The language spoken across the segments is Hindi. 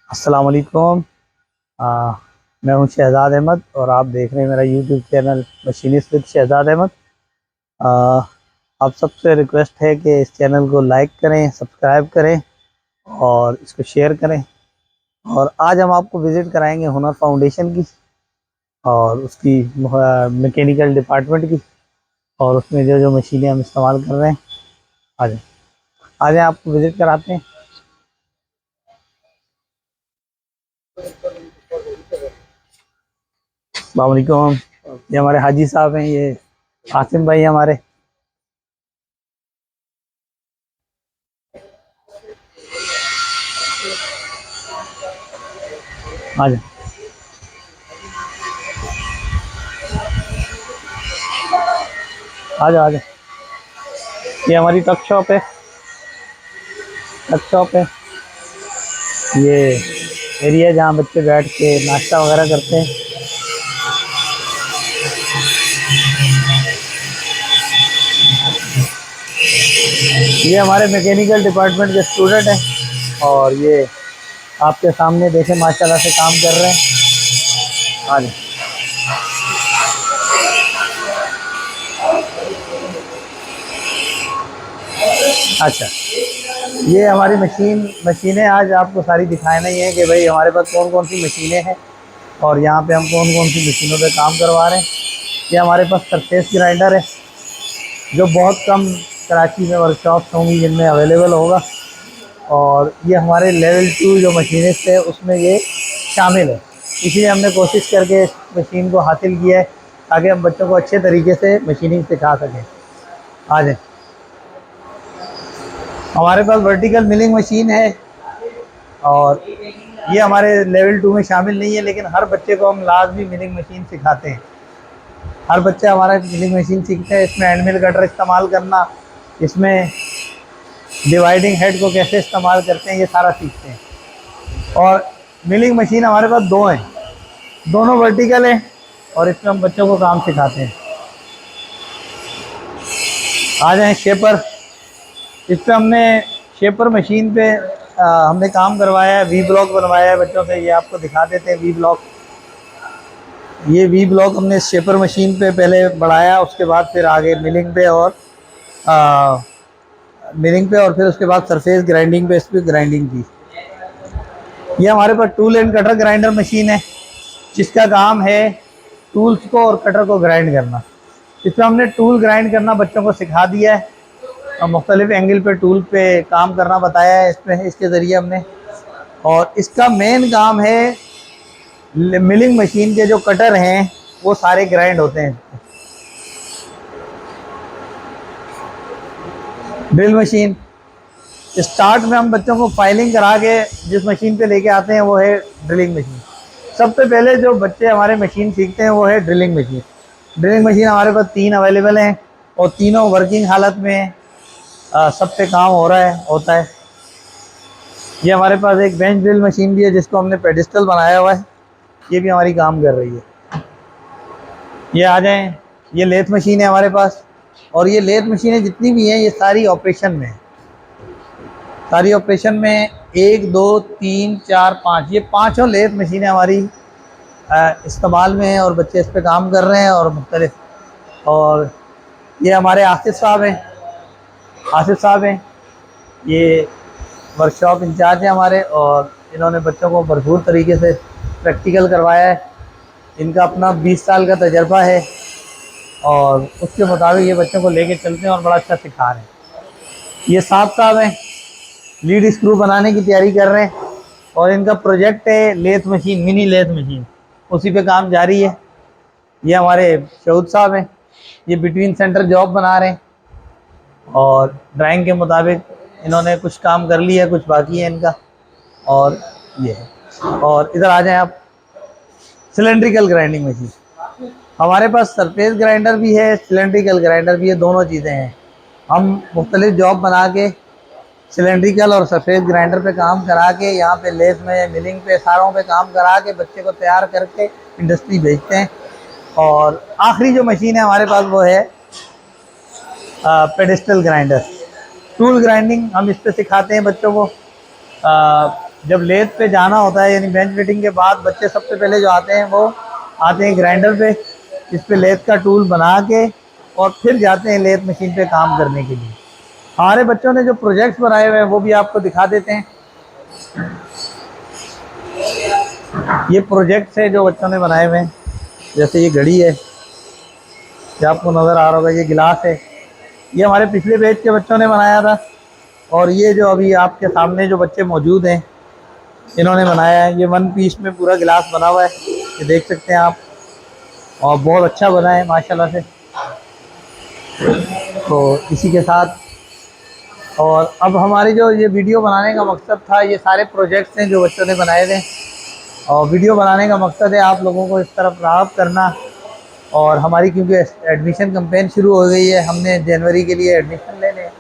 अस्सलाम वालेकुम। आ, मैं हूं शहज़ाद अहमद और आप देख रहे हैं मेरा YouTube channel machinist with Shahzad Ahmad. आ, आप सबसे रिक्वेस्ट है कि इस चैनल को लाइक करें, सब्सक्राइब करें और इसको शेयर करें। और आज हम आपको विज़िट कराएंगे हुनर फाउंडेशन की और उसकी मैकेनिकल डिपार्टमेंट की, और उसमें जो जो मशीनें हम इस्तेमाल कर रहे हैं। आज आज आपको विज़िट कराते हैं। अस्सलाम वालेकुम। ये हमारे हाजी साहब हैं, ये आसिम भाई हमारे। आज आ जाओ आ जाओ। ये हमारी टक शॉप है, टक शॉप है। ये एरिया है जहाँ बच्चे बैठ के नाश्ता वगैरह करते हैं। ये हमारे मैकेनिकल डिपार्टमेंट के स्टूडेंट हैं और ये आपके सामने देखें माशाल्लाह से काम कर रहे हैं। आज अच्छा, ये हमारी मशीनें आज आपको सारी दिखाना ही है कि भाई हमारे पास कौन कौन सी मशीनें हैं और यहाँ पे हम कौन कौन सी मशीनों पे काम करवा रहे हैं। ये हमारे पास सरफेस ग्राइंडर है जो बहुत कम कराची में वर्कशॉप्स होंगी जिनमें अवेलेबल होगा, और ये हमारे लेवल 2 जो मशीनिस्ट है उसमें ये शामिल है। इसलिए हमने कोशिश करके इस मशीन को हासिल किया है ताकि हम बच्चों को अच्छे तरीके से मशीनिंग सिखा सकें। आ जाए, हमारे पास वर्टिकल मिलिंग मशीन है और ये हमारे लेवल 2 में शामिल नहीं है, लेकिन हर बच्चे को हम लाजमी मिलिंग मशीन सिखाते हैं। हर बच्चा हमारा मिलिंग मशीन सीखता है। इसमें एंड मिल कटर इस्तेमाल करना, इसमें डिवाइडिंग हेड को कैसे इस्तेमाल करते हैं, ये सारा सीखते हैं। और मिलिंग मशीन हमारे पास दो हैं, दोनों वर्टिकल हैं और इसमें हम बच्चों को काम सिखाते हैं। आ जाएं शेपर। इस पर हमने शेपर मशीन पे हमने काम करवाया है, वी ब्लॉक बनवाया है बच्चों से। ये आपको दिखा देते हैं वी ब्लॉक। ये वी ब्लॉक हमने शेपर मशीन पे पहले बढ़ाया, उसके बाद फिर आगे मिलिंग पे और फिर उसके बाद सरफेस ग्राइंडिंग पे इस पर ग्राइंडिंग की। ये हमारे पास tool and cutter grinder machine है जिसका काम है टूल्स को और कटर को ग्राइंड करना। इसमें हमने टूल ग्राइंड करना बच्चों को सिखा दिया है और मुख्तलिफ एंगल पे टूल पे काम करना बताया है इसमें, इसके ज़रिए हमने। और इसका मेन काम है मिलिंग मशीन के जो कटर हैं वो सारे ग्राइंड होते हैं। ड्रिल मशीन, स्टार्ट में हम बच्चों को फाइलिंग करा के जिस मशीन पे लेके आते हैं वो है ड्रिलिंग मशीन। सबसे पहले जो बच्चे हमारे मशीन सीखते हैं वो है ड्रिलिंग मशीन। ड्रिलिंग मशीन हमारे पास 3 अवेलेबल हैं और तीनों वर्किंग हालत में सब पे काम हो रहा है, होता है। ये हमारे पास एक बेंच ड्रिल मशीन भी है जिसको हमने पेडिस्टल बनाया हुआ है, ये भी हमारी काम कर रही है। ये आ जाएं, ये लेथ मशीन है हमारे पास। और ये लेथ मशीनें जितनी भी हैं ये सारी ऑपरेशन में है, सारी ऑपरेशन में 1 2 3 4 5, ये पाँचों लेथ मशीनें हमारी इस्तेमाल में हैं और बच्चे इस पर काम कर रहे हैं और मुख्तलिफ। और ये हमारे आसिफ साहब हैं, आसिफ साहब हैं, ये वर्कशॉप इंचार्ज हैं हमारे, और इन्होंने बच्चों को भरपूर तरीके से प्रैक्टिकल करवाया है। इनका अपना 20 साल का तजर्बा है और उसके मुताबिक ये बच्चों को लेके चलते हैं और बड़ा अच्छा सिखा रहे हैं। ये साहब हैं, लीड स्क्रू बनाने की तैयारी कर रहे हैं और इनका प्रोजेक्ट है lathe machine, mini lathe machine, उसी पे काम जारी है। ये हमारे शहूद साहब हैं, ये बिटवीन सेंटर जॉब बना रहे हैं और ड्राइंग के मुताबिक इन्होंने कुछ काम कर लिया, कुछ बाकी है इनका। और ये है, और इधर आ जाएं आप। सिलेंड्रिकल ग्राइंडिंग मशीन, हमारे पास सरफेस ग्राइंडर भी है, सिलेंड्रिकल ग्राइंडर भी है, दोनों चीज़ें हैं। हम मुख्तलिफ जॉब बना के सिलेंड्रिकल और सरफेस ग्राइंडर पे काम करा के यहाँ पे लेथ में, मिलिंग पे, सारों पे काम करा के बच्चे को तैयार करके इंडस्ट्री भेजते हैं। और आखिरी जो मशीन है हमारे पास वो है पेडिस्टल ग्राइंडर। टूल ग्राइंडिंग हम इस पे सिखाते हैं बच्चों को। जब लेथ पे जाना होता है यानी बेंच फिटिंग के बाद बच्चे सबसे पहले जो आते हैं वो आते हैं ग्राइंडर पे, इस पे लेथ का टूल बना के और फिर जाते हैं लेथ मशीन पे काम करने के लिए। हमारे बच्चों ने जो प्रोजेक्ट्स बनाए हुए हैं वो भी आपको दिखा देते हैं। ये प्रोजेक्ट्स है जो बच्चों ने बनाए हुए हैं, जैसे ये घड़ी है, ये आपको नज़र आ रहा होगा, ये गिलास है, ये हमारे पिछले बैच के बच्चों ने बनाया था। और ये जो अभी आपके सामने जो बच्चे मौजूद हैं इन्होंने बनाया है, ये वन पीस में पूरा गिलास बना हुआ है, ये देख सकते हैं आप, और बहुत अच्छा बना है माशाल्लाह से। तो इसी के साथ और अब हमारी जो ये वीडियो बनाने का मकसद था, ये सारे प्रोजेक्ट्स हैं जो बच्चों ने बनाए थे, और वीडियो बनाने का मकसद है आप लोगों को इस तरफ राग़िब करना। और हमारी क्योंकि एडमिशन कैंपेन शुरू हो गई है, हमने जनवरी के लिए एडमिशन लेने हैं,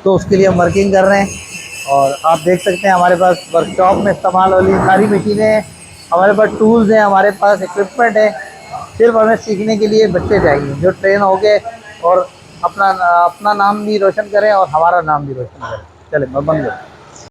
तो उसके लिए हम वर्किंग कर रहे हैं। और आप देख सकते हैं हमारे पास वर्कशॉप में इस्तेमाल वाली सारी मशीनें हैं, हमारे पास टूल्स हैं, हमारे पास इक्विपमेंट है। सिर्फ हमें सीखने के लिए बच्चे चाहिए जो ट्रेन हो गए और अपना नाम भी रोशन करें और हमारा नाम भी रोशन करें। चले मैं बंद करूँ।